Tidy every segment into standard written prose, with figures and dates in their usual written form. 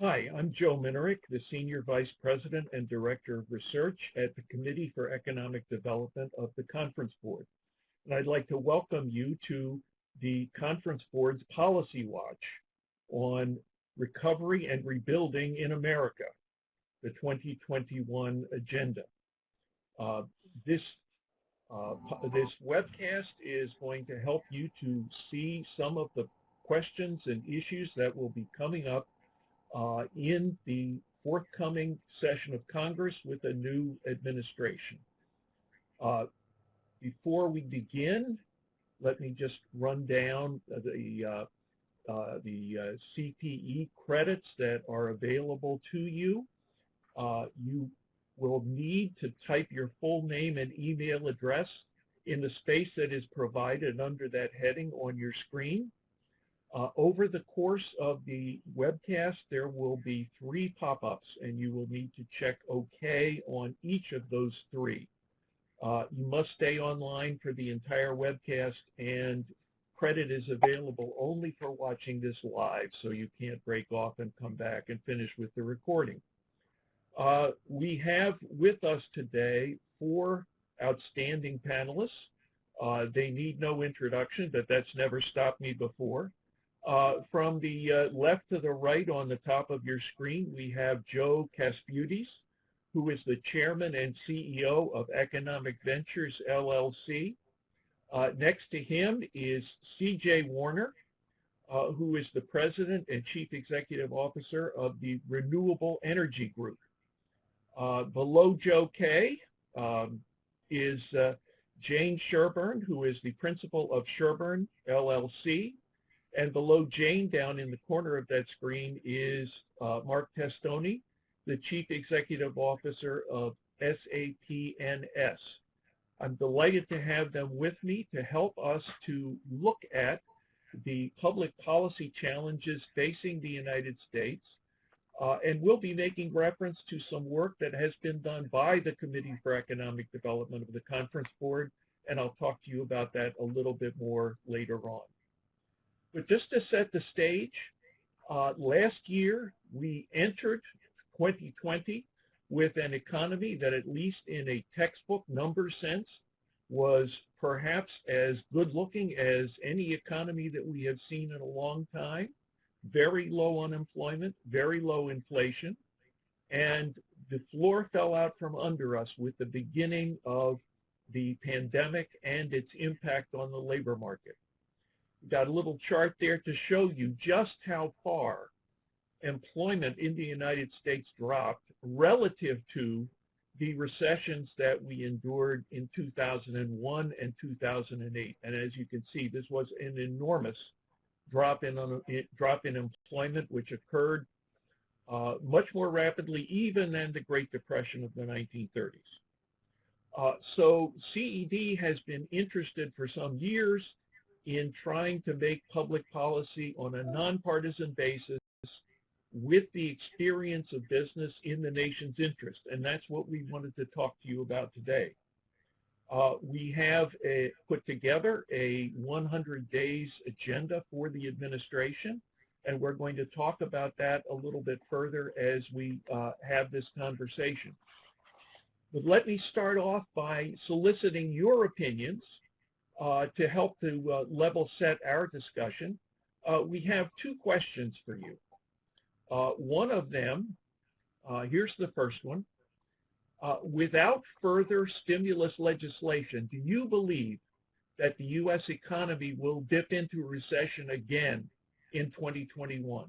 Hi, I'm Joe Minerick, the Senior Vice President and Director of Research at the Committee for Economic Development of the Conference Board. And I'd like to welcome you to the Conference Board's Policy Watch on Recovery and Rebuilding in America, the 2021 agenda. This webcast is going to help you to see some of the questions and issues that will be coming up in the forthcoming session of Congress with a new administration. Before we begin, let me just run down the CPE credits that are available to you. You will need to type your full name and email address in the space that is provided under that heading on your screen. Over the course of the webcast, there will be 3 pop-ups, and you will need to check OK on each of those 3. You must stay online for the entire webcast, and credit is available only for watching this live, so you can't break off and come back and finish with the recording. We have with us today 4 outstanding panelists. They need no introduction, but that's never stopped me before. From the left to the right on the top of your screen, we have Joe Kasputis, who is the Chairman and CEO of Economic Ventures, LLC. Next to him is C.J. Warner, who is the President and Chief Executive Officer of the Renewable Energy Group. Below Joe K. Is Jane Sherburne, who is the Principal of Sherburne, LLC. And below Jane, down in the corner of that screen, is Mark Testoni, the Chief Executive Officer of SAPNS. I'm delighted to have them with me to help us to look at the public policy challenges facing the United States. And we'll be making reference to some work that has been done by the Committee for Economic Development of the Conference Board, and I'll talk to you about that a little bit more later on. But just to set the stage, last year we entered 2020 with an economy that, at least in a textbook number sense, was perhaps as good looking as any economy that we have seen in a long time. Very low unemployment, very low inflation, and the floor fell out from under us with the beginning of the pandemic and its impact on the labor market. We've got a little chart there to show you just how far employment in the United States dropped relative to the recessions that we endured in 2001 and 2008. And as you can see, this was an enormous drop in employment, which occurred much more rapidly even than the Great Depression of the 1930s. So CED has been interested for some years in trying to make public policy on a nonpartisan basis with the experience of business in the nation's interest, and that's what we wanted to talk to you about today. We have put together a 100 days agenda for the administration, and we're going to talk about that a little bit further as we have this conversation. But let me start off by soliciting your opinions to help to level set our discussion. We have 2 questions for you. One of them, here's the first one. Without further stimulus legislation, do you believe that the U.S. economy will dip into recession again in 2021?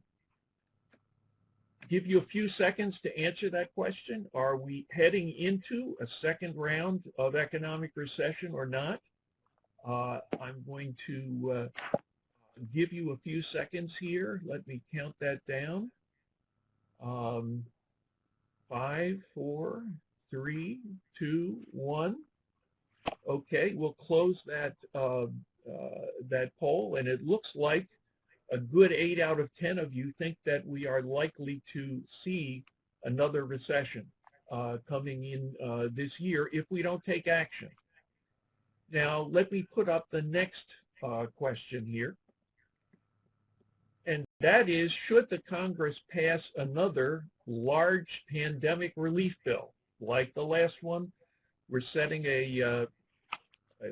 Give you a few seconds to answer that question. Are we heading into a second round of economic recession or not? I'm going to give you a few seconds here. Let me count that down. 5, 4, 3, 2, 1. Okay, we'll close that that poll, and it looks like a good 8 out of 10 of you think that we are likely to see another recession coming in this year if we don't take action. Now, let me put up the next question here. And That is, should the Congress pass another large pandemic relief bill like the last one? We're setting a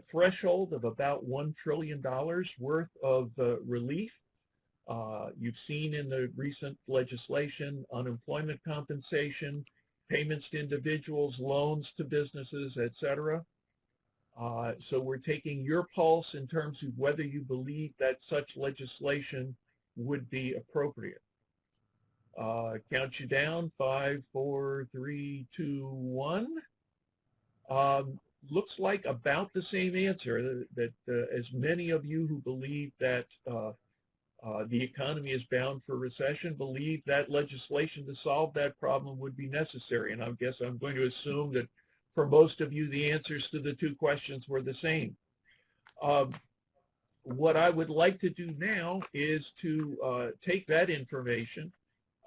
threshold of about $1 trillion worth of relief. You've seen in the recent legislation unemployment compensation, payments to individuals, loans to businesses, etc. So we're taking your pulse in terms of whether you believe that such legislation would be appropriate. Count you down, 5, 4, 3, 2, 1. Looks like about the same answer, that as many of you who believe that the economy is bound for recession believe that legislation to solve that problem would be necessary. And I guess I'm going to assume that for most of you, the answers to the two questions were the same. What I would like to do now is to take that information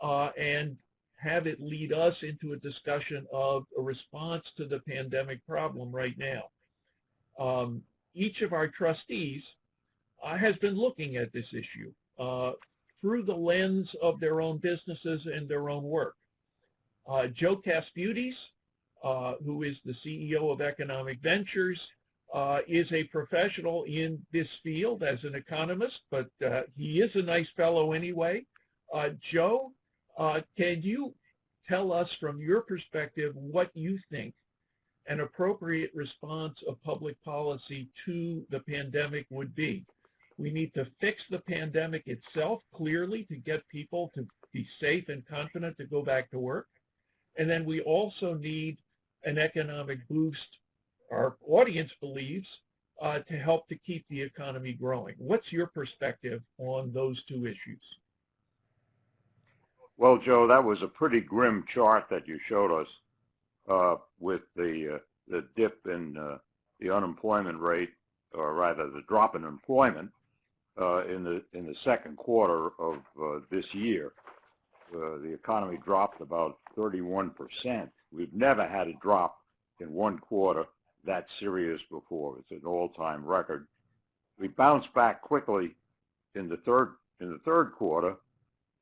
and have it lead us into a discussion of a response to the pandemic problem right now. Each of our trustees has been looking at this issue through the lens of their own businesses and their own work. Joe Casputis, who is the CEO of Economic Ventures, is a professional in this field as an economist, but he is a nice fellow anyway. Joe, can you tell us from your perspective what you think an appropriate response of public policy to the pandemic would be? We need to fix the pandemic itself clearly to get people to be safe and confident to go back to work. And then we also need an economic boost, our audience believes, to help to keep the economy growing. What's your perspective on those two issues? Well, Joe, that was a pretty grim chart that you showed us with the dip in the unemployment rate, or rather the drop in employment in the second quarter of this year. The economy dropped about 31%. We've never had a drop in one quarter that serious before. It's an all-time record. We bounced back quickly in the third quarter,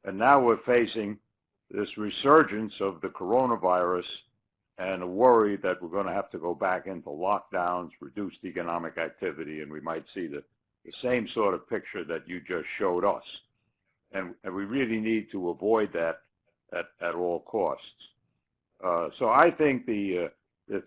and now we're facing this resurgence of the coronavirus and a worry that we're going to have to go back into lockdowns, reduced economic activity, and we might see the same sort of picture that you just showed us. And we really need to avoid that at all costs. So I think the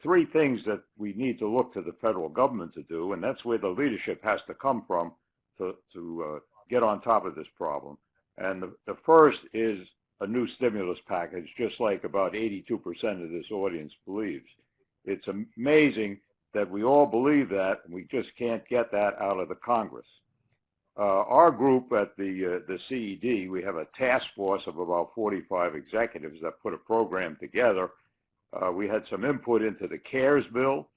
three things that we need to look to the federal government to do, and that's where the leadership has to come from to get on top of this problem. And the first is a new stimulus package, just like about 82% of this audience believes. It's amazing that we all believe that, and we just can't get that out of the Congress. Our group at the CED, we have a task force of about 45 executives that put a program together. We had some input into the CARES bill.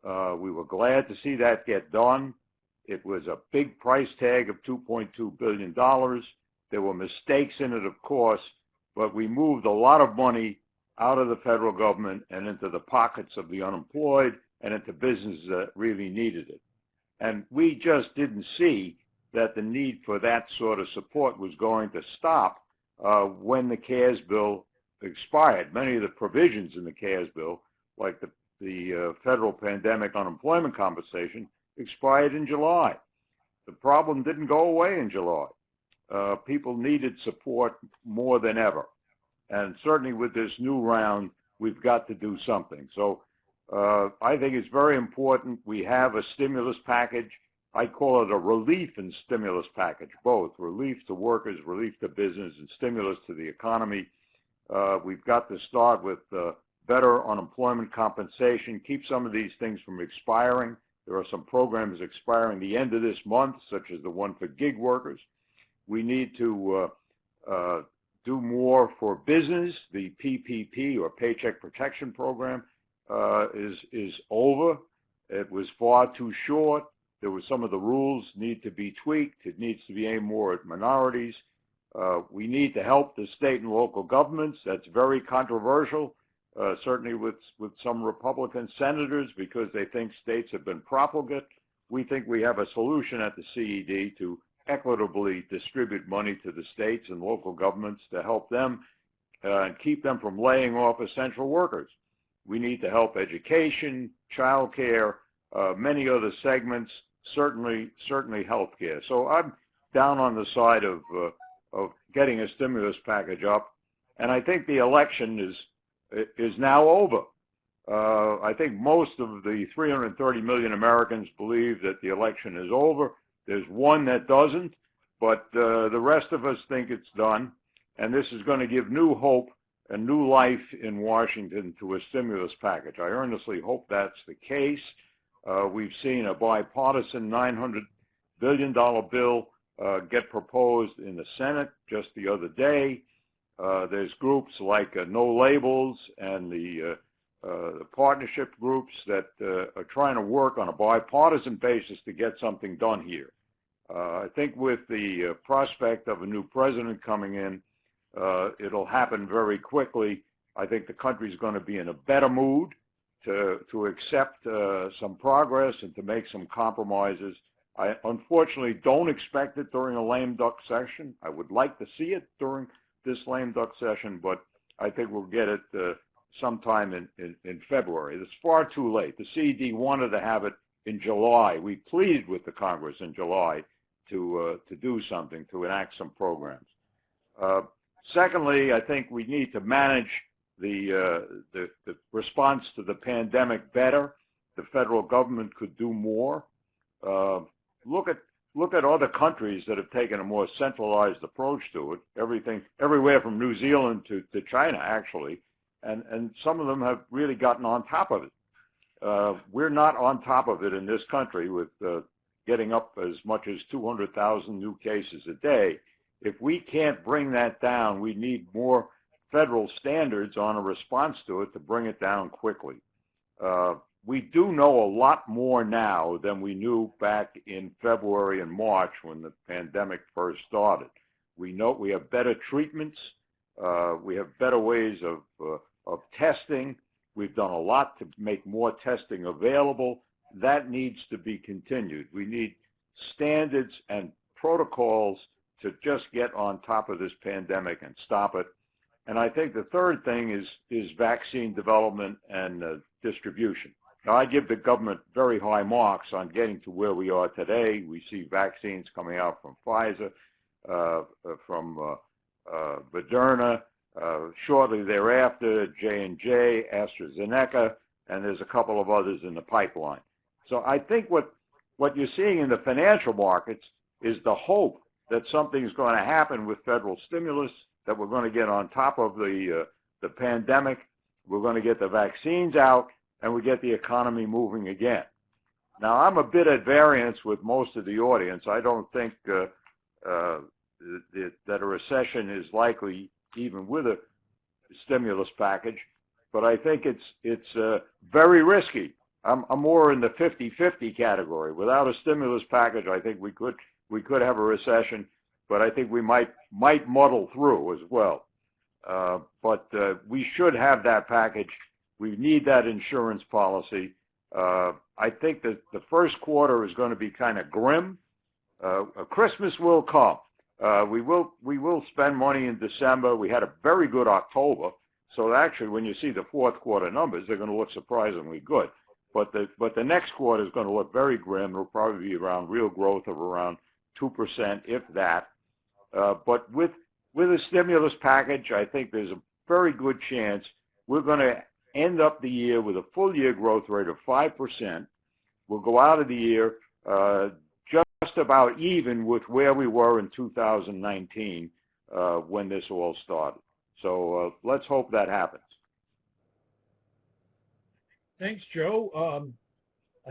We were glad to see that get done. It was a big price tag of $2.2 billion. There were mistakes in it, of course, but we moved a lot of money out of the federal government and into the pockets of the unemployed and into businesses that really needed it. And we just didn't see that the need for that sort of support was going to stop when the CARES bill expired. Many of the provisions in the CARES bill, like the federal pandemic unemployment compensation, expired in July. The problem didn't go away in July. People needed support more than ever. And certainly with this new round, we've got to do something. So I think it's very important we have a stimulus package. I call it a relief and stimulus package, both. Relief to workers, relief to business, and stimulus to the economy. We've got to start with better unemployment compensation, keep some of these things from expiring. There are some programs expiring the end of this month, such as the one for gig workers. We need to do more for business. The PPP, or Paycheck Protection Program, is over. It was far too short. There were some of the rules need to be tweaked. It needs to be aimed more at minorities. We need to help the state and local governments. That's very controversial, certainly with some Republican senators, because they think states have been profligate. We think we have a solution at the CED to equitably distribute money to the states and local governments to help them and keep them from laying off essential workers. We need to help education, child care, many other segments, certainly healthcare. So I'm down on the side of getting a stimulus package up, and I think the election is now over. I think most of the 330 million Americans believe that the election is over. There's one that doesn't, but the rest of us think it's done, and this is going to give new hope and new life in Washington to a stimulus package. I earnestly hope that's the case. We've seen a bipartisan $900 billion bill get proposed in the Senate just the other day. There's groups like No Labels and the partnership groups that are trying to work on a bipartisan basis to get something done here. I think with the prospect of a new president coming in, it'll happen very quickly. I think the country's going to be in a better mood to accept some progress and to make some compromises. I unfortunately don't expect it during a lame duck session. I would like to see it during this lame duck session, but I think we'll get it sometime in February. It's far too late. The CED wanted to have it in July. We pleaded with the Congress in July to do something, to enact some programs. Secondly, I think we need to manage the response to the pandemic better. The federal government could do more. Look at other countries that have taken a more centralized approach to it. Everywhere from New Zealand to China, actually, and some of them have really gotten on top of it. We're not on top of it in this country with getting up as much as 200,000 new cases a day. If we can't bring that down, we need more federal standards on a response to it to bring it down quickly. We do know a lot more now than we knew back in February and March when the pandemic first started. We know we have better treatments. We have better ways of testing. We've done a lot to make more testing available. That needs to be continued. We need standards and protocols to just get on top of this pandemic and stop it. And I think the third thing is vaccine development and distribution. Now, I give the government very high marks on getting to where we are today. We see vaccines coming out from Pfizer, from Moderna, shortly thereafter, J&J, AstraZeneca, and there's a couple of others in the pipeline. So I think what you're seeing in the financial markets is the hope that something's going to happen with federal stimulus, that we're going to get on top of the pandemic, we're going to get the vaccines out, and we get the economy moving again. Now, I'm a bit at variance with most of the audience. I don't think that a recession is likely even with a stimulus package, but I think it's very risky. I'm more in the 50-50 category. Without a stimulus package, I think we could have a recession, but I think we might muddle through as well. But we should have that package. We need that insurance policy. I think that the first quarter is going to be kind of grim. Christmas will come. We will spend money in December. We had a very good October. So actually, when you see the fourth quarter numbers, they're going to look surprisingly good. But the next quarter is going to look very grim. It'll probably be around real growth of around 2%, if that. But with a stimulus package, I think there's a very good chance we're going to end up the year with a full year growth rate of 5%. We'll go out of the year just about even with where we were in 2019 when this all started. So let's hope that happens. Thanks, Joe.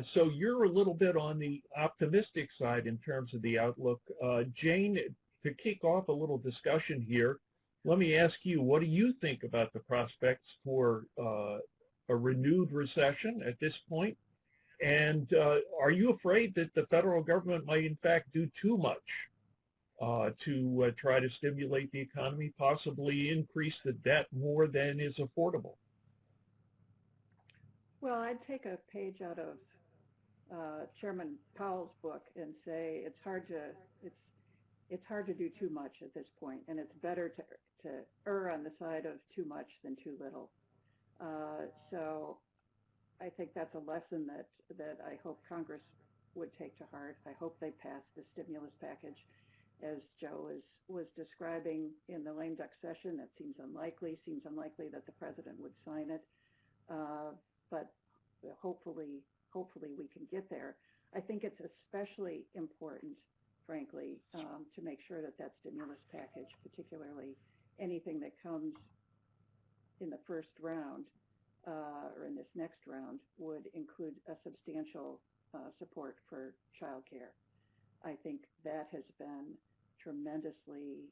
So you're a little bit on the optimistic side in terms of the outlook. Jane, to kick off a little discussion here, let me ask you, what do you think about the prospects for a renewed recession at this point? And are you afraid that the federal government might in fact do too much to try to stimulate the economy, possibly increase the debt more than is affordable? Well, I'd take a page out of Chairman Powell's book and say it's it's hard to do too much at this point, and it's better to err on the side of too much than too little. So I think that's a lesson that I hope Congress would take to heart. I hope they pass the stimulus package, as Joe was describing in the lame duck session. That seems unlikely. Seems unlikely that the president would sign it, but hopefully we can get there. I think it's especially important, frankly, to make sure that stimulus package, particularly anything that comes in the first round or in this next round, would include a substantial support for childcare. I think that has been tremendously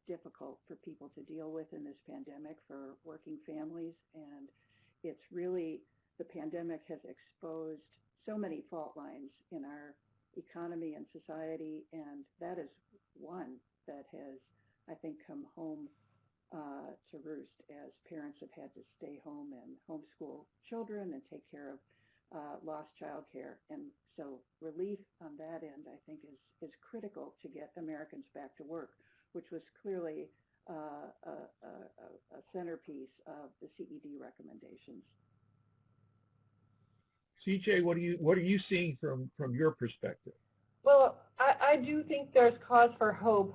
difficult for people to deal with in this pandemic, for working families, and it's really, the pandemic has exposed so many fault lines in our economy and society, and that is one that has, I think, come home to roost as parents have had to stay home and homeschool children and take care of lost childcare. And so relief on that end, I think, is critical to get Americans back to work, which was clearly a centerpiece of the CED recommendations. CJ, what are you seeing from your perspective? Well, I do think there's cause for hope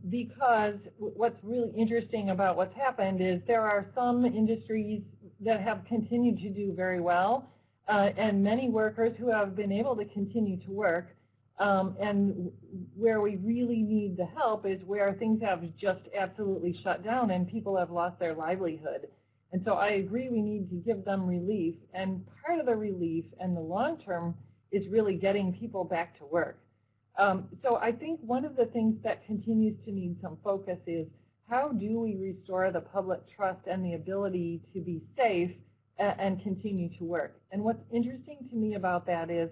because what's really interesting about what's happened is there are some industries that have continued to do very well and many workers who have been able to continue to work. And where we really need the help is where things have just absolutely shut down and people have lost their livelihood. And so I agree we need to give them relief. And part of the relief and the long term is really getting people back to work. So I think one of the things that continues to need some focus is how do we restore the public trust and the ability to be safe and continue to work. And what's interesting to me about that is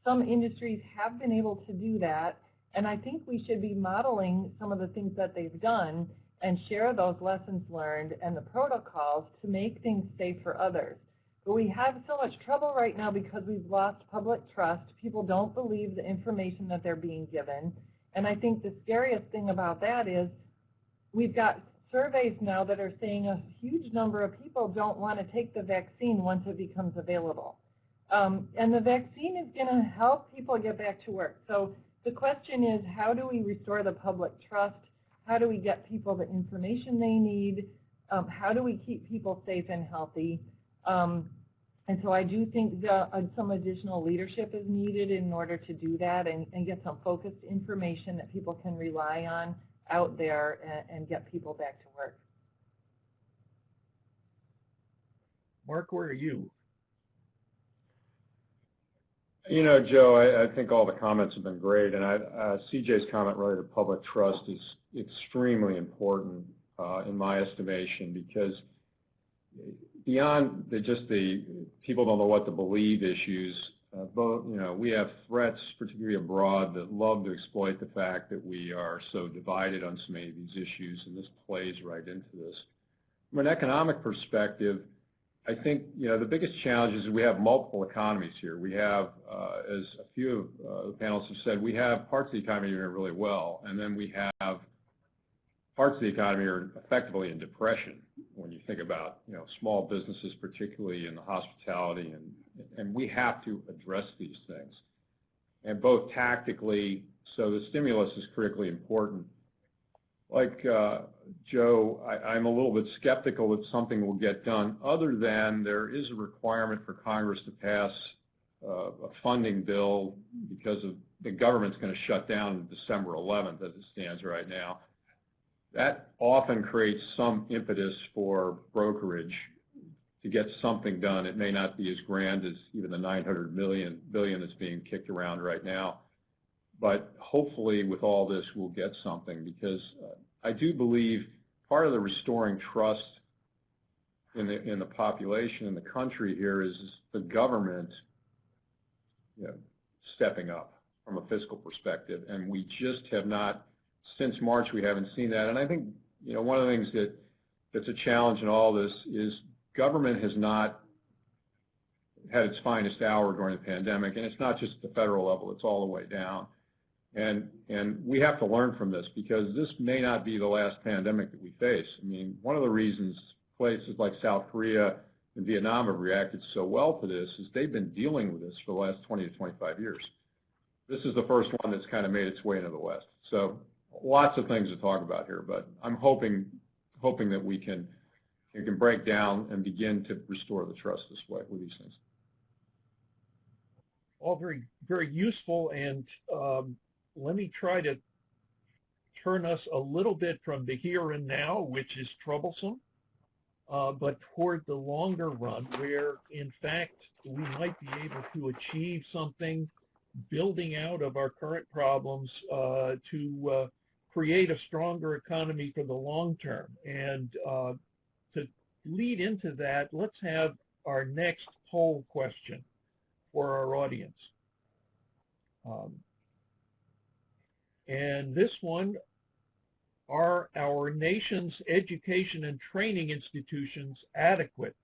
some industries have been able to do that, and I think we should be modeling some of the things that they've done and share those lessons learned and the protocols to make things safe for others. But we have so much trouble right now because we've lost public trust. People don't believe the information that they're being given. And I think the scariest thing about that is we've got surveys now that are saying a huge number of people don't want to take the vaccine once it becomes available. And the vaccine is going to help people get back to work. So the question is, how do we restore the public trust? How do we get people the information they need? How do we keep people safe and healthy? And so I do think some additional leadership is needed in order to do that and get some focused information that people can rely on out there and get people back to work. Mark, where are you? You know, Joe, I think all the comments have been great, and CJ's comment related to public trust is extremely important in my estimation, because beyond just the people don't know what to believe issues, we have threats, particularly abroad, that love to exploit the fact that we are so divided on so many of these issues, and this plays right into this. From an economic perspective, I think the biggest challenge is we have multiple economies here. We have, as a few of the panelists have said, we have parts of the economy that are doing really well, and then we have parts of the economy are effectively in depression. When you think about small businesses, particularly in the hospitality, and we have to address these things, and both tactically. So the stimulus is critically important. Like Joe, I'm a little bit skeptical that something will get done, other than there is a requirement for Congress to pass a funding bill, because of the government's going to shut down December 11th as it stands right now. That often creates some impetus for brokerage to get something done. It may not be as grand as even the $900 billion that's being kicked around right now. But hopefully with all this we'll get something, because I do believe part of the restoring trust in the population in the country here is the government stepping up from a fiscal perspective, and we just have not, since March we haven't seen that. And I think one of the things that's a challenge in all this is government has not had its finest hour during the pandemic, and it's not just at the federal level, it's all the way down. And we have to learn from this because this may not be the last pandemic that we face. I mean, one of the reasons places like South Korea and Vietnam have reacted so well to this is they've been dealing with this for the last 20 to 25 years. This is the first one that's kind of made its way into the West. So lots of things to talk about here, but I'm hoping that we can break down and begin to restore the trust this way with these things. All very, very useful, and let me try to turn us a little bit from the here and now, which is troublesome, but toward the longer run, where in fact we might be able to achieve something building out of our current problems to create a stronger economy for the long term. And to lead into that, let's have our next poll question for our audience. And this one, are our nation's education and training institutions adequate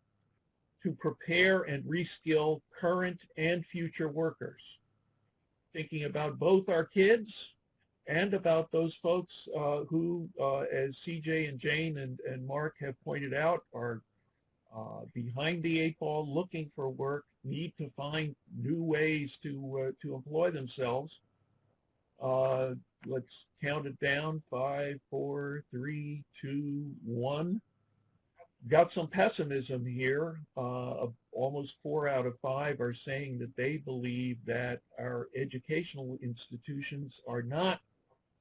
to prepare and reskill current and future workers? Thinking about both our kids and about those folks who, as CJ and Jane and Mark have pointed out, are behind the eight ball, looking for work, need to find new ways to employ themselves. Let's count it down: 5, 4, 3, 2, 1. Got some pessimism here. Almost 4 out of 5 are saying that they believe that our educational institutions are not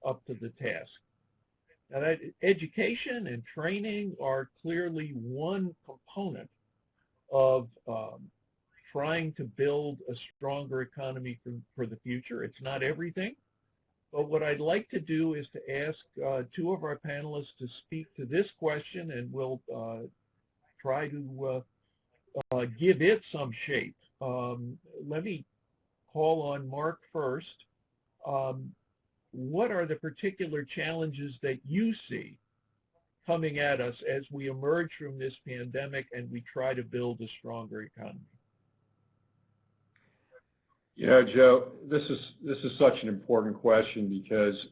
up to the task. Now, that education and training are clearly one component of trying to build a stronger economy for the future. It's not everything. But what I'd like to do is to ask 2 of our panelists to speak to this question, and we'll try to give it some shape. Let me call on Mark first. What are the particular challenges that you see coming at us as we emerge from this pandemic and we try to build a stronger economy? You know, Joe, this is such an important question because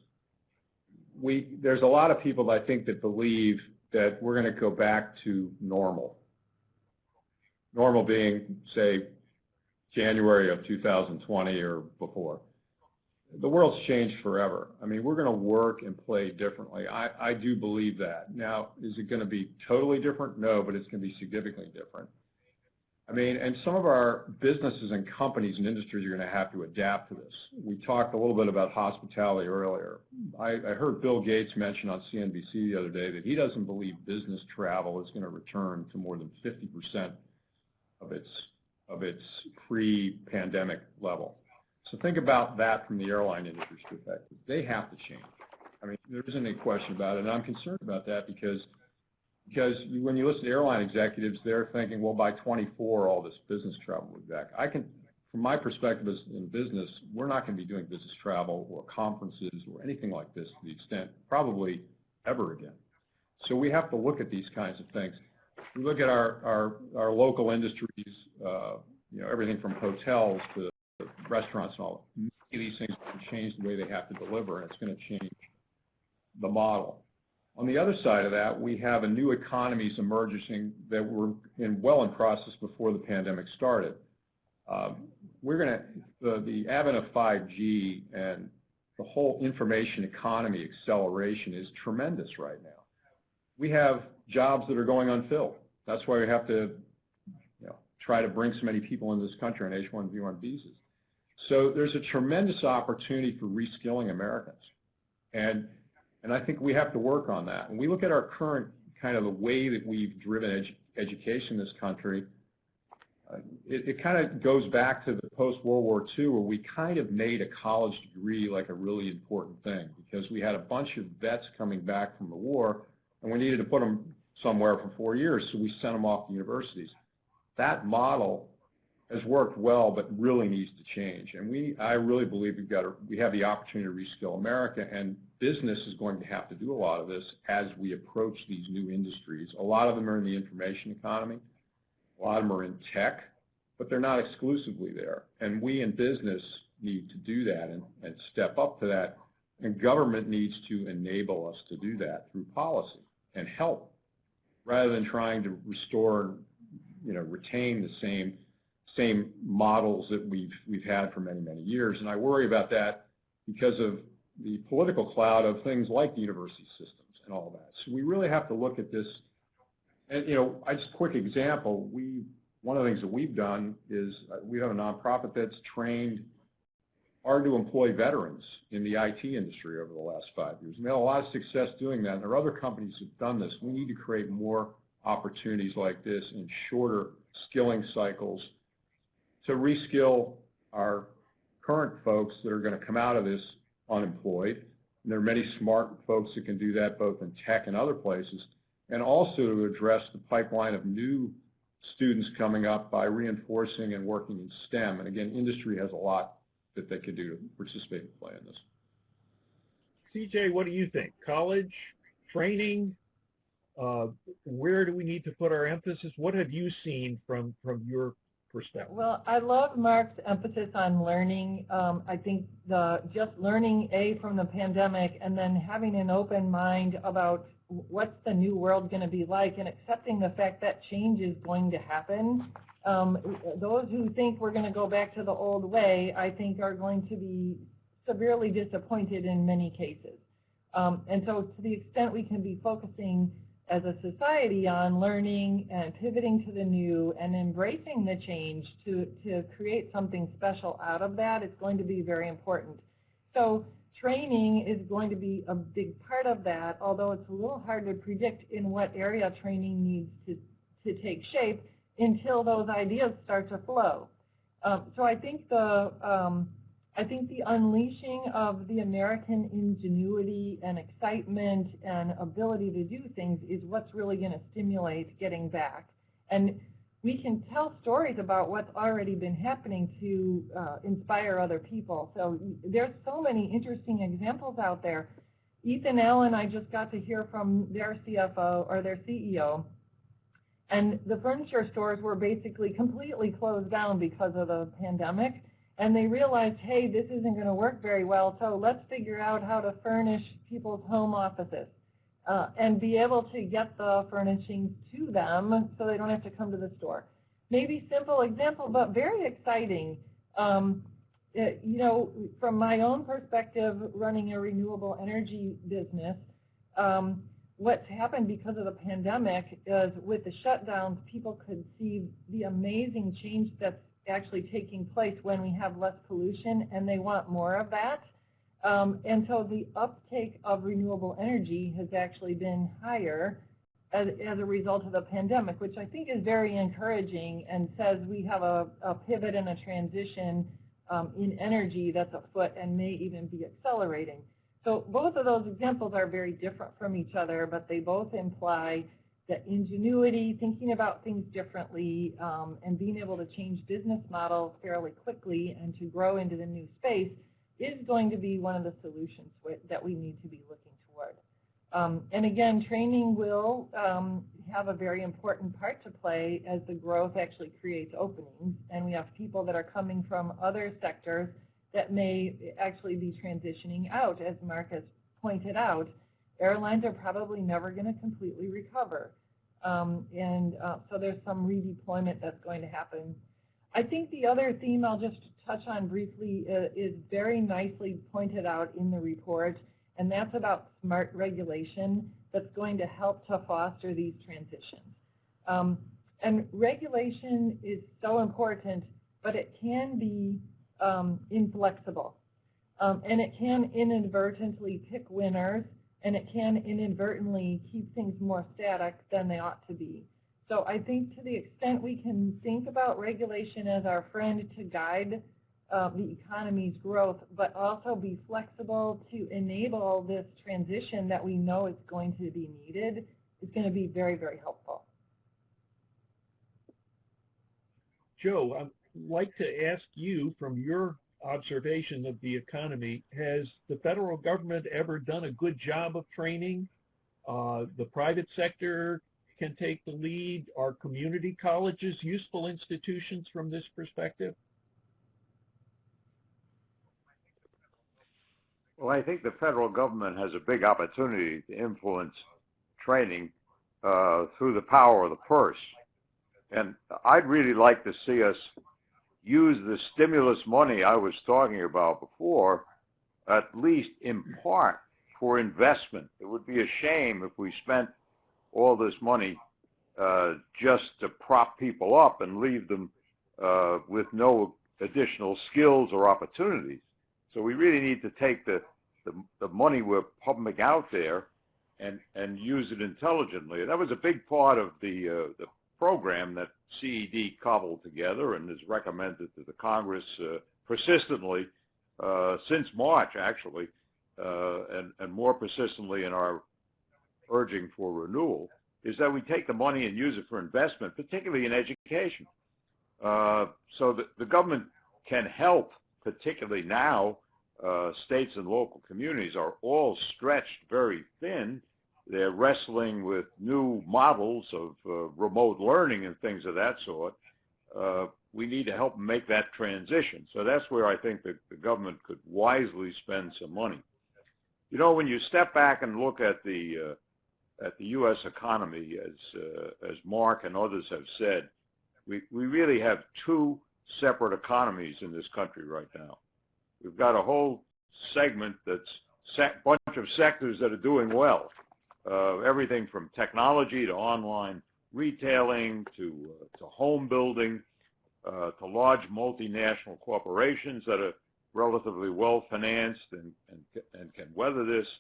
there's a lot of people, I think, that believe that we're going to go back to normal. Normal being, say, January of 2020 or before. The world's changed forever. I mean, we're going to work and play differently. I do believe that. Now, is it going to be totally different? No, but it's going to be significantly different. I mean, and some of our businesses and companies and industries are going to have to adapt to this. We talked a little bit about hospitality earlier. I heard Bill Gates mention on CNBC the other day that he doesn't believe business travel is going to return to more than 50% of its pre-pandemic level. So think about that from the airline industry's perspective. They have to change. I mean, there isn't any question about it, and I'm concerned about that because when you listen to airline executives, they're thinking, well, by 24, all this business travel will be back. From my perspective as in business, we're not going to be doing business travel or conferences or anything like this to the extent probably ever again. So we have to look at these kinds of things. We look at our local industries, everything from hotels to restaurants and all. Many of these things are going to change the way they have to deliver, and it's going to change the model. On the other side of that, we have a new economies emerging that were well in process before the pandemic started. The advent of 5G and the whole information economy acceleration is tremendous right now. We have jobs that are going unfilled. That's why we have to try to bring so many people into this country on H-1B visas. So there's a tremendous opportunity for reskilling Americans. And I think we have to work on that. When we look at our current kind of the way that we've driven education in this country, it kind of goes back to the post-World War II where we kind of made a college degree like a really important thing because we had a bunch of vets coming back from the war and we needed to put them somewhere for 4 years, so we sent them off to universities. That model has worked well, but really needs to change. And I really believe we have the opportunity to reskill America, and business is going to have to do a lot of this as we approach these new industries. A lot of them are in the information economy. A lot of them are in tech, but they're not exclusively there. And we in business need to do that and step up to that. And government needs to enable us to do that through policy and help, rather than trying to restore, retain the same models that we've had for many, many years. And I worry about that because of the political cloud of things like the university systems and all that. So we really have to look at this. And, just a quick example, one of the things that we've done is we have a nonprofit that's trained hard-to-employ veterans in the IT industry over the last 5 years. We had a lot of success doing that, and there are other companies that have done this. We need to create more opportunities like this in shorter skilling cycles to reskill our current folks that are going to come out of this unemployed. And there are many smart folks that can do that both in tech and other places, and also to address the pipeline of new students coming up by reinforcing and working in STEM. And again, industry has a lot that they could do to participate and play in this. CJ, what do you think? College, training, where do we need to put our emphasis? What have you seen from your perspective? Well, I love Mark's emphasis on learning. I think just learning from the pandemic and then having an open mind about what's the new world going to be like and accepting the fact that change is going to happen. Those who think we're going to go back to the old way, I think, are going to be severely disappointed in many cases. And so to the extent we can be focusing as a society on learning and pivoting to the new and embracing the change to create something special out of that, it's going to be very important. So training is going to be a big part of that, although it's a little hard to predict in what area training needs to take shape until those ideas start to flow. So I think the unleashing of the American ingenuity and excitement and ability to do things is what's really going to stimulate getting back. And we can tell stories about what's already been happening to inspire other people. So there's so many interesting examples out there. Ethan Allen, I just got to hear from their CFO or their CEO, and the furniture stores were basically completely closed down because of the pandemic. And they realized, hey, this isn't going to work very well, so let's figure out how to furnish people's home offices and be able to get the furnishings to them so they don't have to come to the store. Maybe simple example, but very exciting. From my own perspective, running a renewable energy business, what's happened because of the pandemic is with the shutdowns, people could see the amazing change that's actually taking place when we have less pollution, and they want more of that. And so the uptake of renewable energy has actually been higher as a result of the pandemic, which I think is very encouraging and says we have a pivot and a transition in energy that's afoot and may even be accelerating. So both of those examples are very different from each other, but they both imply that ingenuity, thinking about things differently, and being able to change business models fairly quickly and to grow into the new space is going to be one of the solutions that we need to be looking toward. And again, training will have a very important part to play as the growth actually creates openings, and we have people that are coming from other sectors that may actually be transitioning out. As Mark has pointed out, airlines are probably never going to completely recover. So there's some redeployment that's going to happen. I think the other theme I'll just touch on briefly is very nicely pointed out in the report, and that's about smart regulation that's going to help to foster these transitions. And regulation is so important, but it can be inflexible. And it can inadvertently pick winners, and it can inadvertently keep things more static than they ought to be. So I think to the extent we can think about regulation as our friend to guide the economy's growth, but also be flexible to enable this transition that we know is going to be needed, is going to be very, very helpful. Joe, I'd like to ask you, from your observation of the economy, has the federal government ever done a good job of training? The private sector can take the lead. Are community colleges useful institutions from this perspective? Well, I think the federal government has a big opportunity to influence training through the power of the purse. And I'd really like to see us use the stimulus money I was talking about before, at least in part, for investment. It would be a shame if we spent all this money just to prop people up and leave them with no additional skills or opportunities. So we really need to take the money we're pumping out there and use it intelligently. That was a big part of the program that CED cobbled together and is recommended to the Congress persistently since March, actually, and more persistently in our urging for renewal, is that we take the money and use it for investment, particularly in education. So that the government can help, particularly now. States and local communities are all stretched very thin. They're wrestling with new models of remote learning and things of that sort. We need to help them make that transition. So that's where I think that the government could wisely spend some money. You know, when you step back and look at the U.S. economy, as Mark and others have said, we really have two separate economies in this country right now. We've got a whole segment that's a bunch of sectors that are doing well. Everything from technology to online retailing to home building to large multinational corporations that are relatively well financed and can weather this.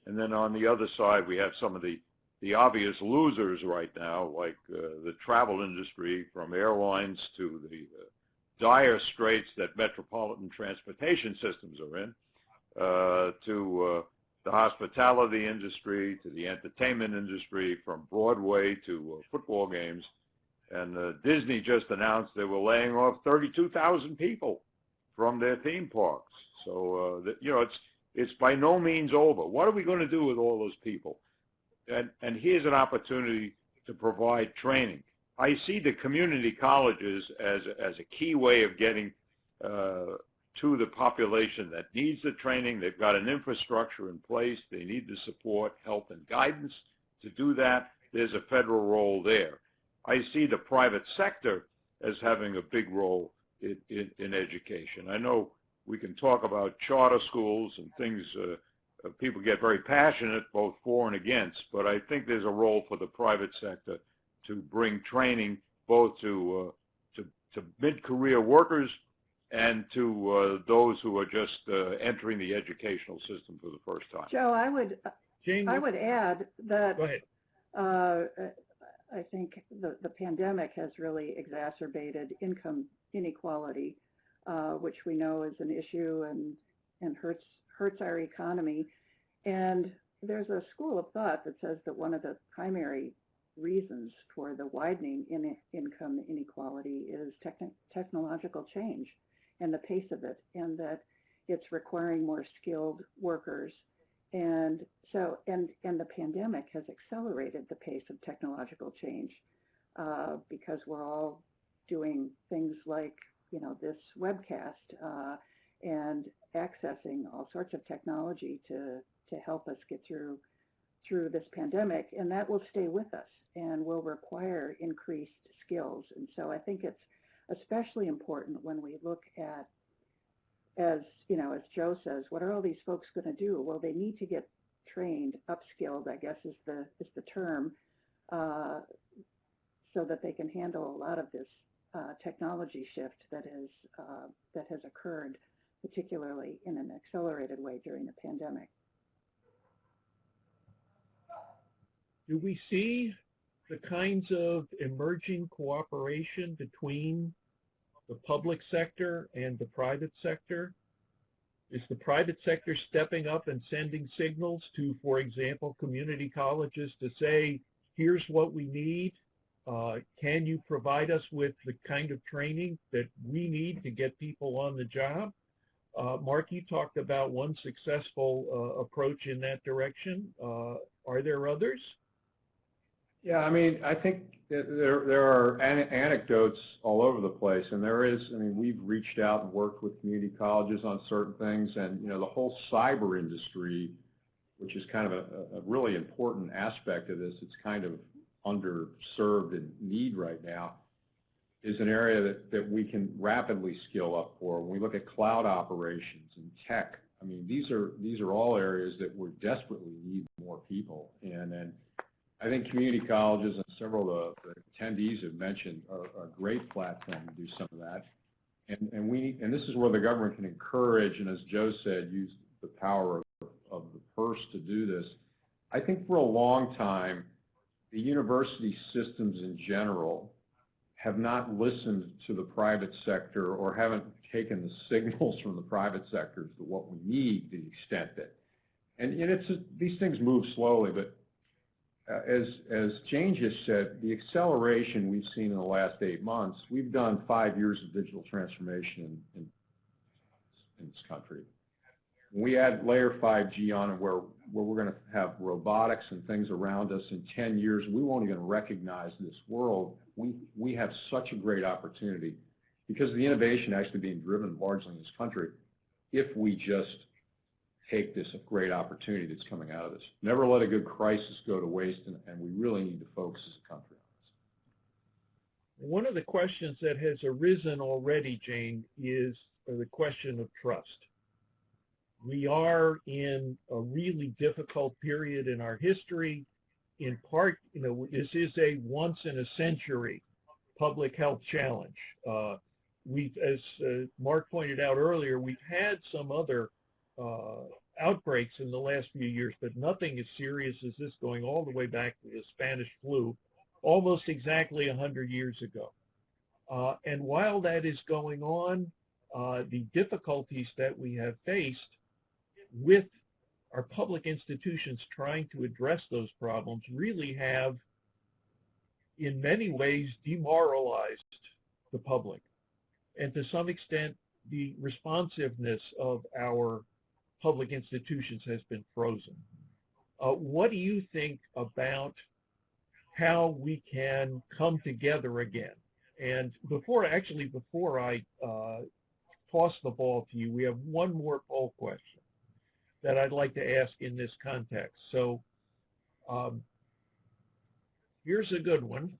And then on the other side, we have some of the obvious losers right now, like the travel industry, from airlines to the dire straits that metropolitan transportation systems are in, to the hospitality industry, to the entertainment industry, from Broadway to football games. And Disney just announced they were laying off 32,000 people from their theme parks. So, you know, it's by no means over. What are we going to do with all those people? And here's an opportunity to provide training. I see the community colleges as a key way of getting to the population that needs the training. They've got an infrastructure in place. They need the support, help, and guidance to do that. There's a federal role there. I see the private sector as having a big role in education. I know we can talk about charter schools and things. People get very passionate both for and against, but I think there's a role for the private sector to bring training both to mid-career workers and to those who are just entering the educational system for the first time. Joe, I would add that Go ahead. I think the pandemic has really exacerbated income inequality, which we know is an issue and hurts our economy. And there's a school of thought that says that one of the primary reasons for the widening in income inequality is technological change and the pace of it, and that it's requiring more skilled workers. And so, and the pandemic has accelerated the pace of technological change because we're all doing things like, you know, this webcast and accessing all sorts of technology to help us get through this pandemic, and that will stay with us and will require increased skills. And so I think it's especially important when we look at, as you know, as Joe says, what are all these folks going to do? Well, they need to get trained, upskilled, I guess is the term, so that they can handle a lot of this technology shift that has occurred, particularly in an accelerated way during the pandemic. Do we see the kinds of emerging cooperation between the public sector and the private sector? Is the private sector stepping up and sending signals to, for example, community colleges to say, here's what we need? Can you provide us with the kind of training that we need to get people on the job? Mark, you talked about one successful approach in that direction. Are there others? Yeah, I mean, I think that there are anecdotes all over the place, and there is. I mean, we've reached out and worked with community colleges on certain things, and you know, the whole cyber industry, which is kind of a really important aspect of this. It's kind of underserved and need right now, is an area that we can rapidly skill up for. When we look at cloud operations and tech, I mean, these are all areas that we desperately need more people in. And I think community colleges and several of the attendees have mentioned are a great platform to do some of that. And this is where the government can encourage, and as Joe said, use the power of the purse to do this. I think for a long time, the university systems in general have not listened to the private sector or haven't taken the signals from the private sector to what we need to the extent that, and these things move slowly, but as Jane just said, the acceleration we've seen in the last 8 months, we've done 5 years of digital transformation in this country. When we add layer 5G on it, where we're going to have robotics and things around us in 10 years, we won't even recognize this world. We have such a great opportunity because of the innovation actually being driven largely in this country if we just take this great opportunity that's coming out of this. Never let a good crisis go to waste, and we really need to focus as a country on this. One of the questions that has arisen already, Jane, is the question of trust. We are in a really difficult period in our history. In part, you know, this is a once in a century public health challenge. As Mark pointed out earlier, we've had some other outbreaks in the last few years, but nothing as serious as this, going all the way back to the Spanish flu, almost exactly 100 years ago. And while that is going on, the difficulties that we have faced with our public institutions trying to address those problems really have, in many ways, demoralized the public. And to some extent, the responsiveness of our public institutions has been frozen. What do you think about how we can come together again? And before I toss the ball to you, we have one more poll question that I'd like to ask in this context. So here's a good one.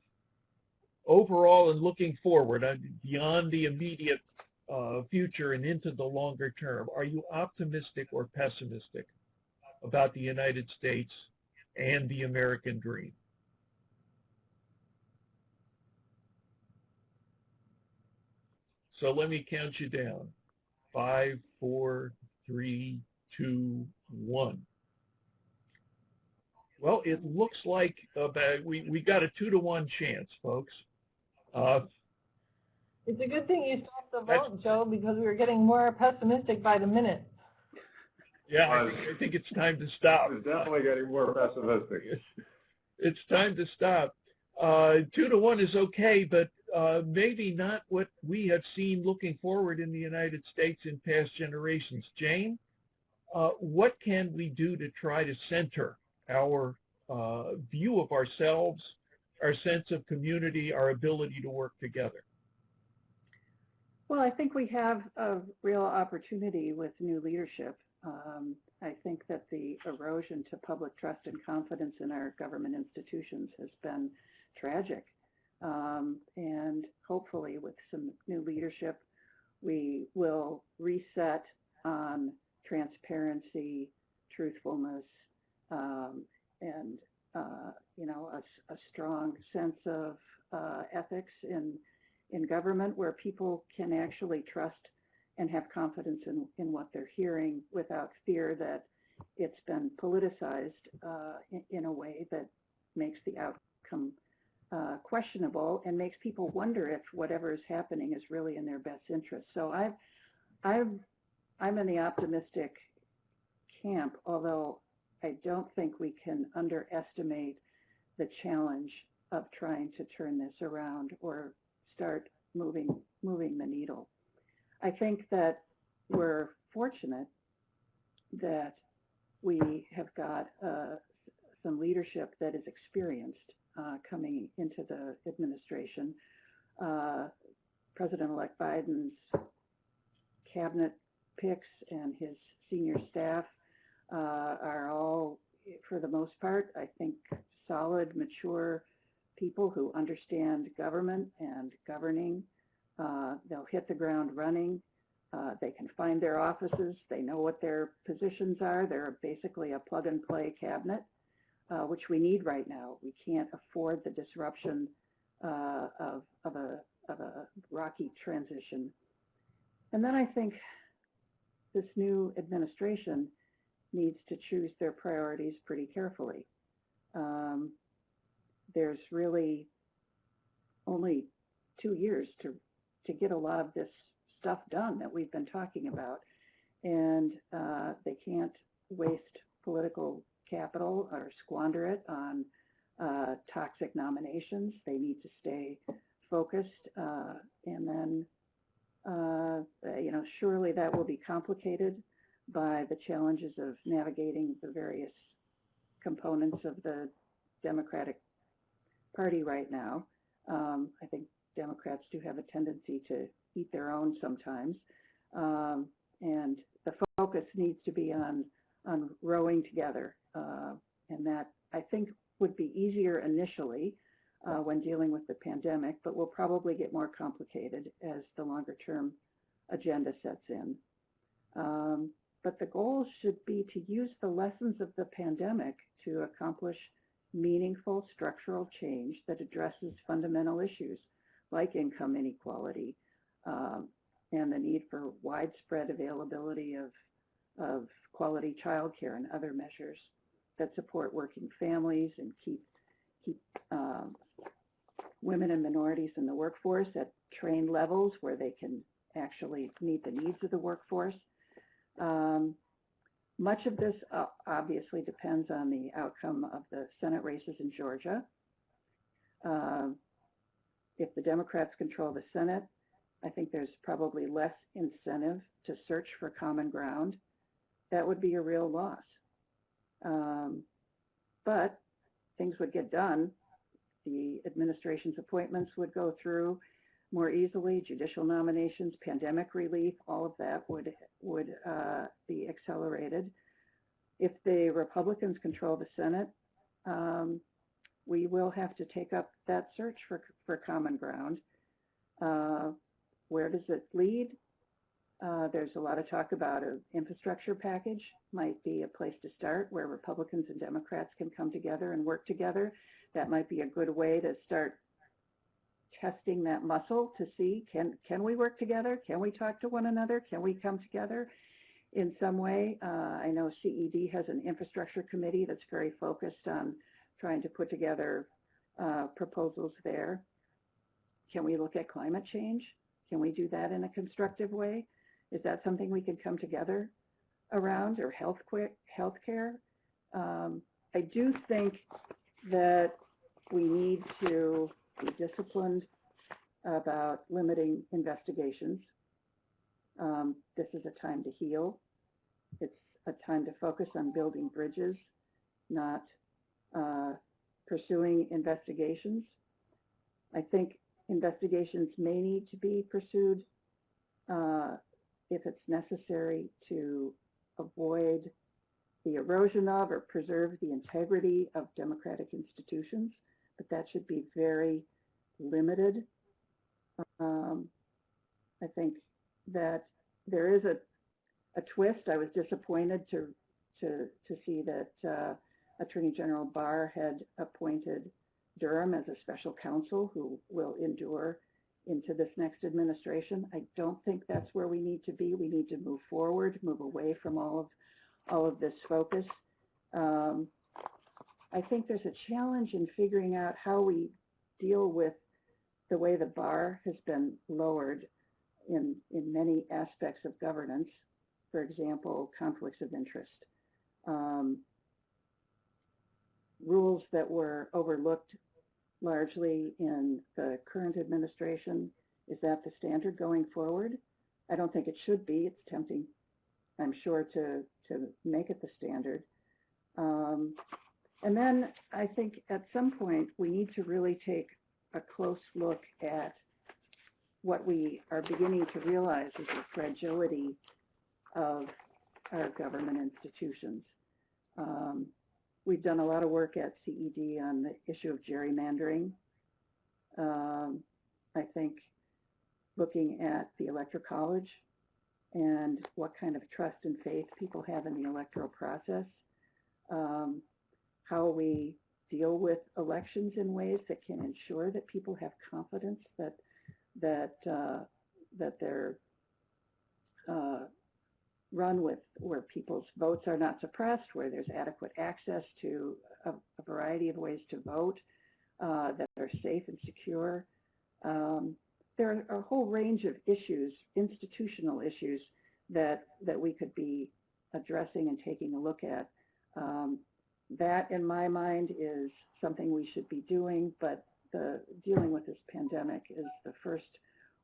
Overall, and looking forward, beyond the immediate future and into the longer term, are you optimistic or pessimistic about the United States and the American dream? So let me count you down. 5, 4, 3, 2, 1. Well, it looks like we got a 2-to-1 chance, folks. It's a good thing you stopped the vote, Joe, because we were getting more pessimistic by the minute. Yeah, I think it's time to stop. It's definitely getting more pessimistic. It's time to stop. 2-to-1 is okay, but maybe not what we have seen looking forward in the United States in past generations. Jane, what can we do to try to center our view of ourselves, our sense of community, our ability to work together? Well, I think we have a real opportunity with new leadership. I think that the erosion to public trust and confidence in our government institutions has been tragic. And hopefully with some new leadership, we will reset on transparency, truthfulness, and you know, a strong sense of ethics in government, where people can actually trust and have confidence in what they're hearing without fear that it's been politicized in a way that makes the outcome questionable and makes people wonder if whatever is happening is really in their best interest. So I'm in the optimistic camp, although I don't think we can underestimate the challenge of trying to turn this around or start moving the needle. I think that we're fortunate that we have got some leadership that is experienced. coming into the administration. President-elect Biden's cabinet picks and his senior staff are all, for the most part, I think, solid, mature people who understand government and governing. They'll hit the ground running. They can find their offices. They know what their positions are. They're basically a plug-and-play cabinet, which we need right now. We can't afford the disruption of a rocky transition. And then I think this new administration needs to choose their priorities pretty carefully. There's really only 2 years to get a lot of this stuff done that we've been talking about, and they can't waste political capital or squander it on toxic nominations. They need to stay focused, and then surely that will be complicated by the challenges of navigating the various components of the Democratic Party right now. I think Democrats do have a tendency to eat their own sometimes, and the focus needs to be on rowing together, and that I think would be easier initially when dealing with the pandemic, but will probably get more complicated as the longer term agenda sets in. But the goal should be to use the lessons of the pandemic to accomplish meaningful structural change that addresses fundamental issues like income inequality and the need for widespread availability of quality childcare and other measures that support working families and keep women and minorities in the workforce at trained levels where they can actually meet the needs of the workforce. Much of this obviously depends on the outcome of the Senate races in Georgia. If the Democrats control the Senate, I think there's probably less incentive to search for common ground. That would be a real loss. But things would get done. The administration's appointments would go through more easily, judicial nominations, pandemic relief, all of that would be accelerated. If the Republicans control the Senate, we will have to take up that search for common ground. Where does it lead? There's a lot of talk about an infrastructure package, might be a place to start where Republicans and Democrats can come together and work together. That might be a good way to start testing that muscle to see, can we work together? Can we talk to one another? Can we come together in some way? I know CED has an infrastructure committee that's very focused on trying to put together proposals there. Can we look at climate change? Can we do that in a constructive way? Is that something we can come together around, or healthcare? I do think that we need to be disciplined about limiting investigations. This is a time to heal. It's a time to focus on building bridges, not pursuing investigations. I think investigations may need to be pursued if it's necessary to avoid the erosion of or preserve the integrity of democratic institutions, but that should be very limited. I think that there is a twist. I was disappointed to see that Attorney General Barr had appointed Durham as a special counsel who will endure into this next administration. I don't think that's where we need to be. We need to move forward, move away from all of this focus. I think there's a challenge in figuring out how we deal with the way the bar has been lowered in many aspects of governance. For example, conflicts of interest. Rules that were overlooked largely in the current administration. Is that the standard going forward? I don't think it should be. It's tempting, I'm sure, to make it the standard. And then I think at some point we need to really take a close look at what we are beginning to realize is the fragility of our government institutions. We've done a lot of work at CED on the issue of gerrymandering. I think looking at the Electoral College and what kind of trust and faith people have in the electoral process, how we deal with elections in ways that can ensure that people have confidence that they're run with, where people's votes are not suppressed, where there's adequate access to a variety of ways to vote, that are safe and secure. There are a whole range of issues, institutional issues, that we could be addressing and taking a look at. That, in my mind, is something we should be doing, but dealing with this pandemic is the first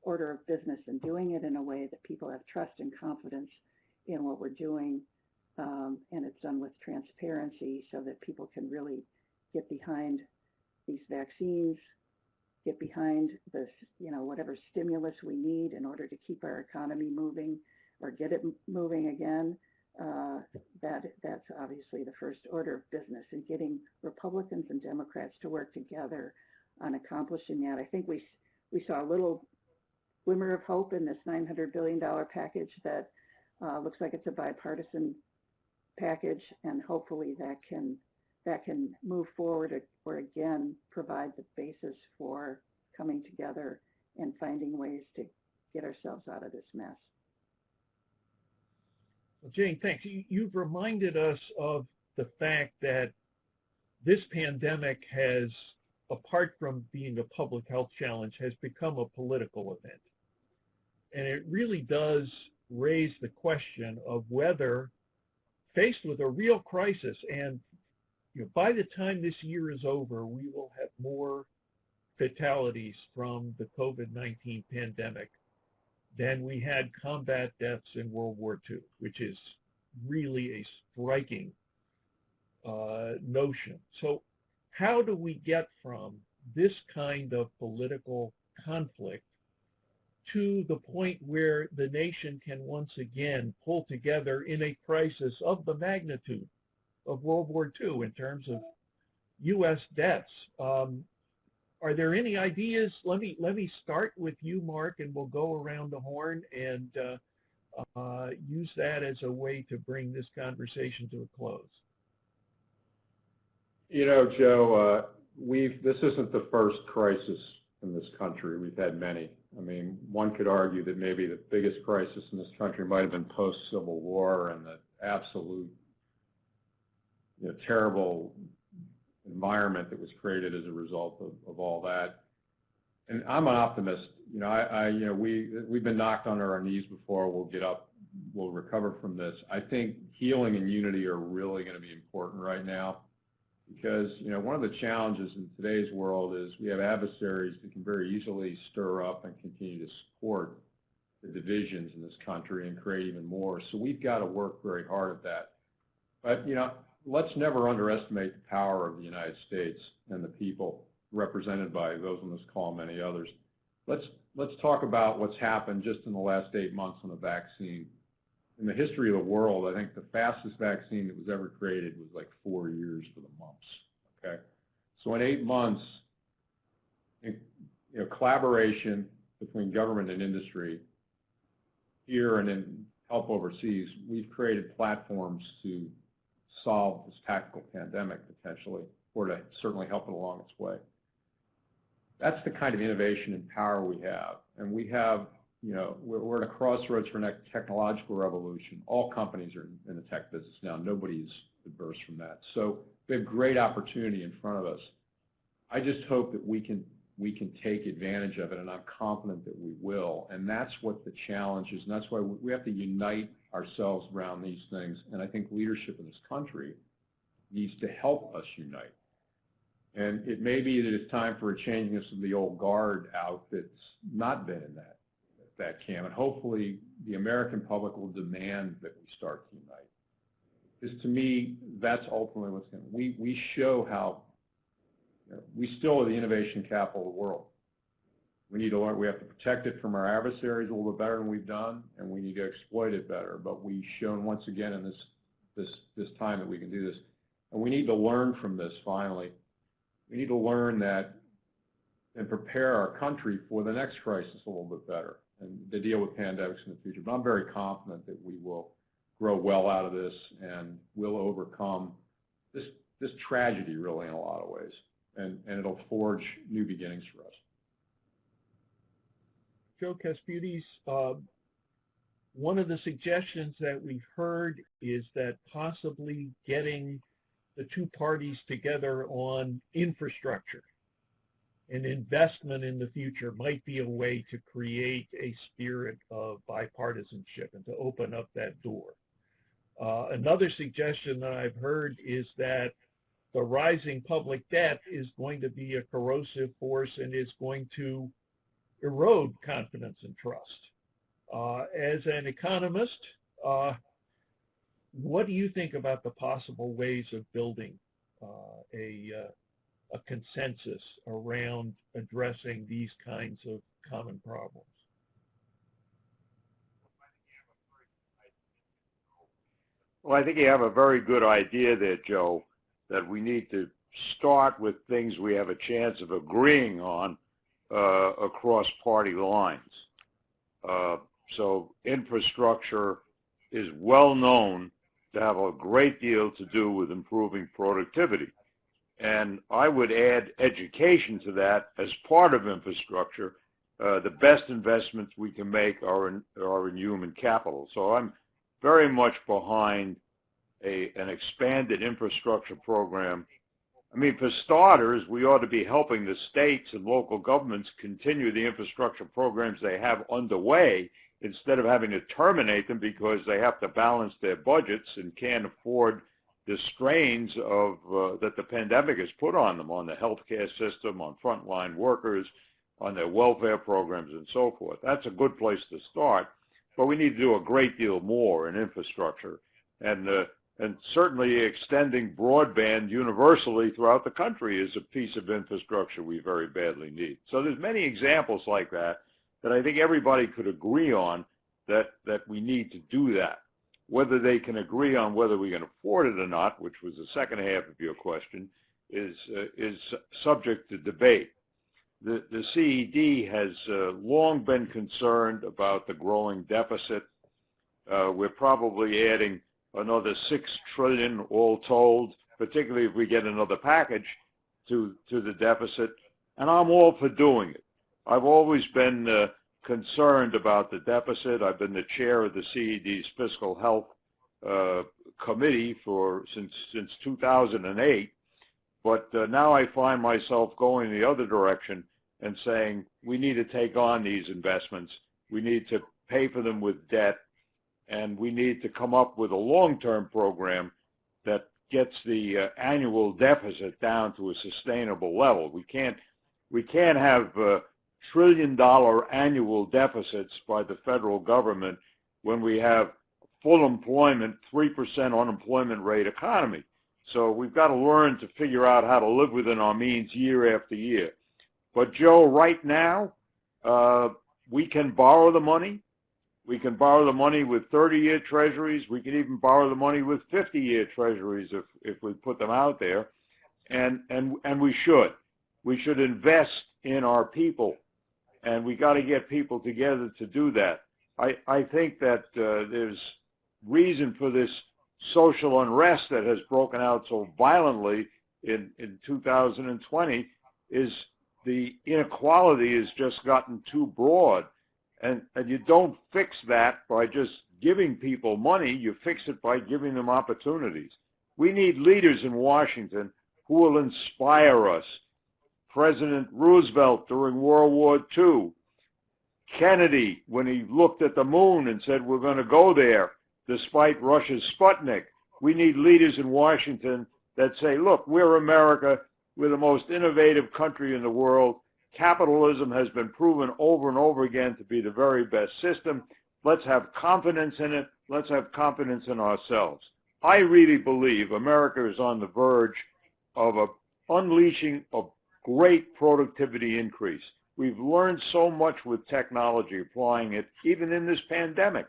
order of business, and doing it in a way that people have trust and confidence in what we're doing, and it's done with transparency so that people can really get behind these vaccines, get behind the, whatever stimulus we need in order to keep our economy moving or get it moving again. That's obviously the first order of business, and getting Republicans and Democrats to work together on accomplishing that. I think we saw a little glimmer of hope in this $900 billion package that looks like it's a bipartisan package, and hopefully that can move forward or again provide the basis for coming together and finding ways to get ourselves out of this mess. Well, Jane, thanks. You've reminded us of the fact that this pandemic has, apart from being a public health challenge, has become a political event. And it really does raise the question of whether, faced with a real crisis, and by the time this year is over, we will have more fatalities from the COVID-19 pandemic than we had combat deaths in World War II, which is really a striking notion. So how do we get from this kind of political conflict to the point where the nation can once again pull together in a crisis of the magnitude of World War II in terms of U.S. deaths? Are there any ideas? Let me start with you, Mark, and we'll go around the horn and use that as a way to bring this conversation to a close. Joe, this isn't the first crisis in this country. We've had many. I mean, one could argue that maybe the biggest crisis in this country might have been post-Civil War, and the absolute terrible environment that was created as a result of all that. And I'm an optimist. We've been knocked on our knees before. We'll get up. We'll recover from this. I think healing and unity are really going to be important right now, because one of the challenges in today's world is we have adversaries that can very easily stir up and continue to support the divisions in this country and create even more. So we've got to work very hard at that. But let's never underestimate the power of the United States and the people represented by those on this call and many others. Let's talk about what's happened just in the last 8 months on the vaccine. In the history of the world, I think the fastest vaccine that was ever created was like 4 years for the mumps. Okay, so in 8 months, collaboration between government and industry here and in help overseas, we've created platforms to solve this tactical pandemic potentially, or to certainly help it along its way. That's the kind of innovation and power we have, and we have. We're at a crossroads for a technological revolution. All companies are in the tech business now. Nobody's adverse from that. So we have great opportunity in front of us. I just hope that we can take advantage of it, and I'm confident that we will. And that's what the challenge is, and that's why we have to unite ourselves around these things. And I think leadership in this country needs to help us unite. And it may be that it's time for a changing of some of the old guard out that's not been in that camp, and hopefully the American public will demand that we start to unite. to me, that's ultimately what's going to, we show how, we still are the innovation capital of the world. We need to learn, we have to protect it from our adversaries a little bit better than we've done, and we need to exploit it better. But we've shown once again in this time that we can do this. And we need to learn from this finally. We need to learn that and prepare our country for the next crisis a little bit better and to deal with pandemics in the future. But I'm very confident that we will grow well out of this and will overcome this tragedy really in a lot of ways. And it'll forge new beginnings for us. Joe Kasputys, one of the suggestions that we've heard is that possibly getting the two parties together on infrastructure and investment in the future might be a way to create a spirit of bipartisanship and to open up that door. Another suggestion that I've heard is that the rising public debt is going to be a corrosive force and is going to erode confidence and trust. As an economist, what do you think about the possible ways of building a consensus around addressing these kinds of common problems? Well, I think you have a very good idea there, Joe, that we need to start with things we have a chance of agreeing on across party lines. So infrastructure is well known to have a great deal to do with improving productivity. And I would add education to that as part of infrastructure. The best investments we can make are in human capital. So I'm very much behind an expanded infrastructure program. I mean, for starters, we ought to be helping the states and local governments continue the infrastructure programs they have underway instead of having to terminate them because they have to balance their budgets and can't afford the strains of that the pandemic has put on them, on the healthcare system, on frontline workers, on their welfare programs, and so forth. That's a good place to start, but we need to do a great deal more in infrastructure, and certainly extending broadband universally throughout the country is a piece of infrastructure we very badly need. So there's many examples like that I think everybody could agree on that we need to do that. Whether they can agree on whether we can afford it or not, which was the second half of your question, is subject to debate. The CED has long been concerned about the growing deficit. We're probably adding another $6 trillion all told, particularly if we get another package to the deficit, and I'm all for doing it. I've always been concerned about the deficit. I've been the chair of the CED's Fiscal Health Committee since 2008, but now I find myself going the other direction and saying we need to take on these investments. We need to pay for them with debt, and we need to come up with a long-term program that gets the annual deficit down to a sustainable level. We can't have trillion-dollar annual deficits by the federal government when we have full employment, 3% unemployment rate economy. So we've got to learn to figure out how to live within our means year after year. But Joe, right now, we can borrow the money. We can borrow the money with 30-year treasuries. We can even borrow the money with 50-year treasuries if we put them out there. And we should. We should invest in our people. And we got to get people together to do that. I think that there's reason for this social unrest that has broken out so violently in 2020 is the inequality has just gotten too broad. And you don't fix that by just giving people money. You fix it by giving them opportunities. We need leaders in Washington who will inspire us. President Roosevelt during World War II, Kennedy when he looked at the moon and said we're going to go there despite Russia's Sputnik. We need leaders in Washington that say, look, we're America. We're the most innovative country in the world. Capitalism has been proven over and over again to be the very best system. Let's have confidence in it. Let's have confidence in ourselves. I really believe America is on the verge of unleashing a great productivity increase. We've learned so much with technology, applying it even in this pandemic.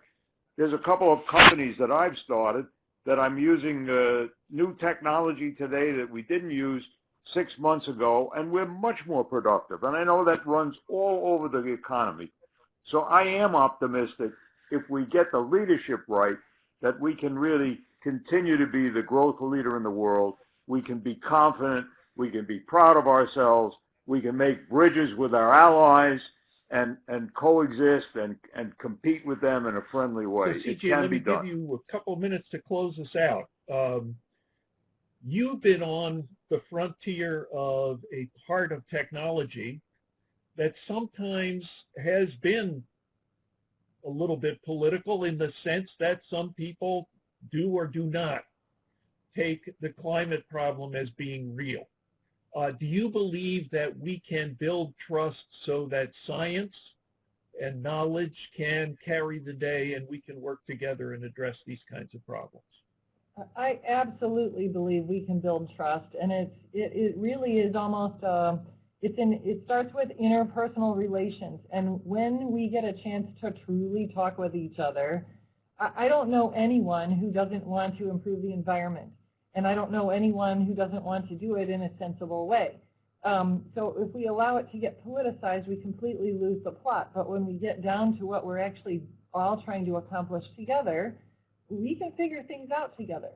There's a couple of companies that I've started that I'm using new technology today that we didn't use 6 months ago, and we're much more productive. And I know that runs all over the economy. So I am optimistic if we get the leadership right that we can really continue to be the growth leader in the world. We can be confident. We can be proud of ourselves. We can make bridges with our allies and coexist and compete with them in a friendly way. So, It CJ, can let be me done. give you a couple minutes to close us out. You've been on the frontier of a part of technology that sometimes has been a little bit political in the sense that some people do or do not take the climate problem as being real. Do you believe that we can build trust so that science and knowledge can carry the day and we can work together and address these kinds of problems? I absolutely believe we can build trust, and it really is almost it starts with interpersonal relations, and when we get a chance to truly talk with each other, I don't know anyone who doesn't want to improve the environment, and I don't know anyone who doesn't want to do it in a sensible way. So if we allow it to get politicized, we completely lose the plot. But when we get down to what we're actually all trying to accomplish together, we can figure things out together.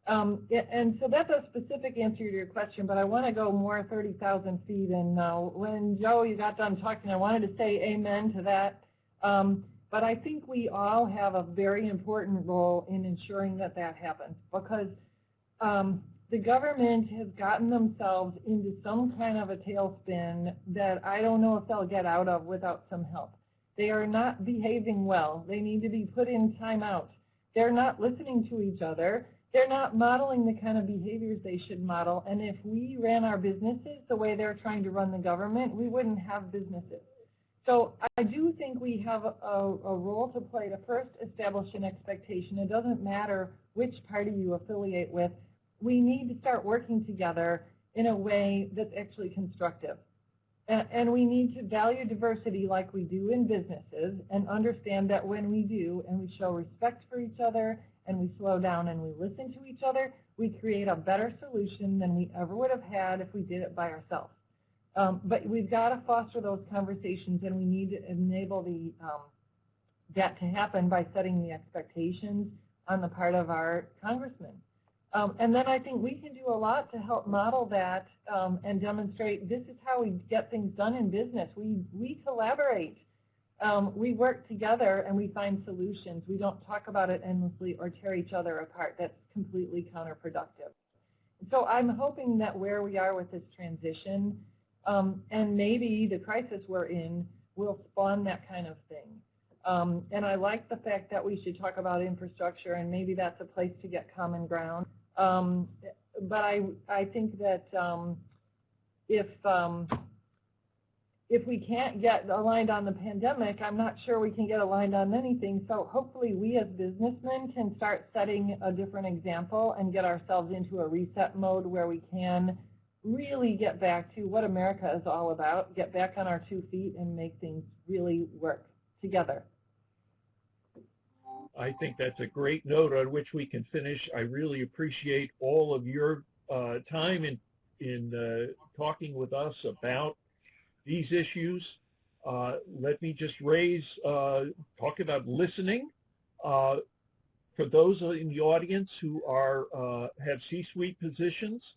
And so that's a specific answer to your question, but I want to go more 30,000 feet. And when Joe, you got done talking, I wanted to say amen to that. But I think we all have a very important role in ensuring that that happens, because the government has gotten themselves into some kind of a tailspin that I don't know if they'll get out of without some help. They are not behaving well. They need to be put in timeout. They're not listening to each other. They're not modeling the kind of behaviors they should model. And if we ran our businesses the way they're trying to run the government, we wouldn't have businesses. So I do think we have a role to play to first establish an expectation. It doesn't matter which party you affiliate with. We need to start working together in a way that's actually constructive. And we need to value diversity like we do in businesses and understand that when we do and we show respect for each other and we slow down and we listen to each other, we create a better solution than we ever would have had if we did it by ourselves. But we've got to foster those conversations, and we need to enable that to happen by setting the expectations on the part of our congressmen. And then I think we can do a lot to help model that and demonstrate this is how we get things done in business. We collaborate. We work together and we find solutions. We don't talk about it endlessly or tear each other apart. That's completely counterproductive. So I'm hoping that where we are with this transition and maybe the crisis we're in will spawn that kind of thing. And I like the fact that we should talk about infrastructure, and maybe that's a place to get common ground. But I think that if we can't get aligned on the pandemic, I'm not sure we can get aligned on anything. So hopefully we as businessmen can start setting a different example and get ourselves into a reset mode where we can really get back to what America is all about, get back on our 2 feet and make things really work together. I think that's a great note on which we can finish. I really appreciate all of your time in talking with us about these issues. Let me just talk about listening. For those in the audience who have C-suite positions,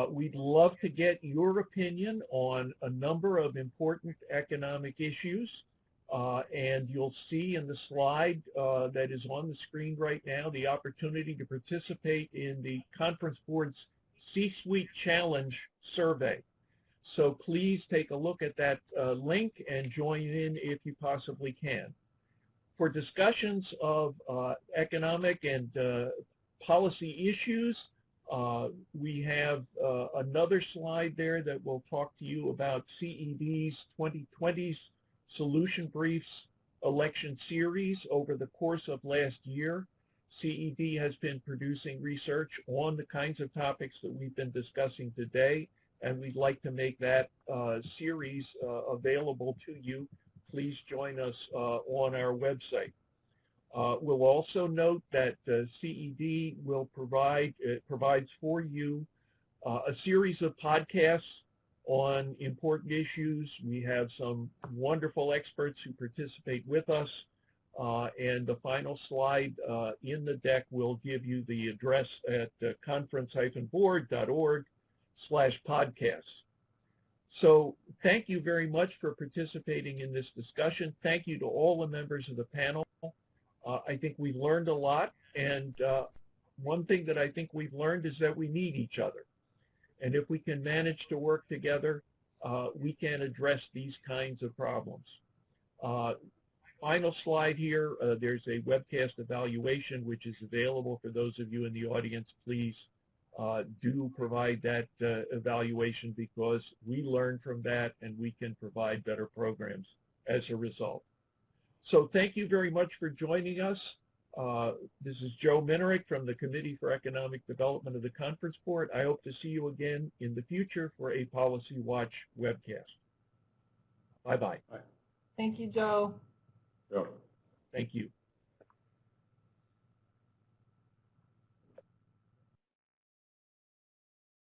we'd love to get your opinion on a number of important economic issues. And you'll see in the slide that is on the screen right now the opportunity to participate in the Conference Board's C-Suite Challenge survey. So please take a look at that link and join in if you possibly can. For discussions of economic and policy issues, we have another slide there that will talk to you about CEB's 2020's Solution Briefs election series over the course of last year. CED has been producing research on the kinds of topics that we've been discussing today, and we'd like to make that series available to you. Please join us on our website. We'll also note that CED will provides for you a series of podcasts on important issues. We have some wonderful experts who participate with us. And the final slide in the deck will give you the address at conference-board.org/podcasts. So thank you very much for participating in this discussion. Thank you to all the members of the panel. I think we've learned a lot, and one thing that I think we've learned is that we need each other. And if we can manage to work together, we can address these kinds of problems. Final slide here, there's a webcast evaluation which is available for those of you in the audience. Please do provide that evaluation, because we learn from that and we can provide better programs as a result. So thank you very much for joining us. This is Joe Minerick from the Committee for Economic Development of the Conference Board. I hope to see you again in the future for a Policy Watch webcast. Bye-bye. Thank you, Joe. Joe. Thank you.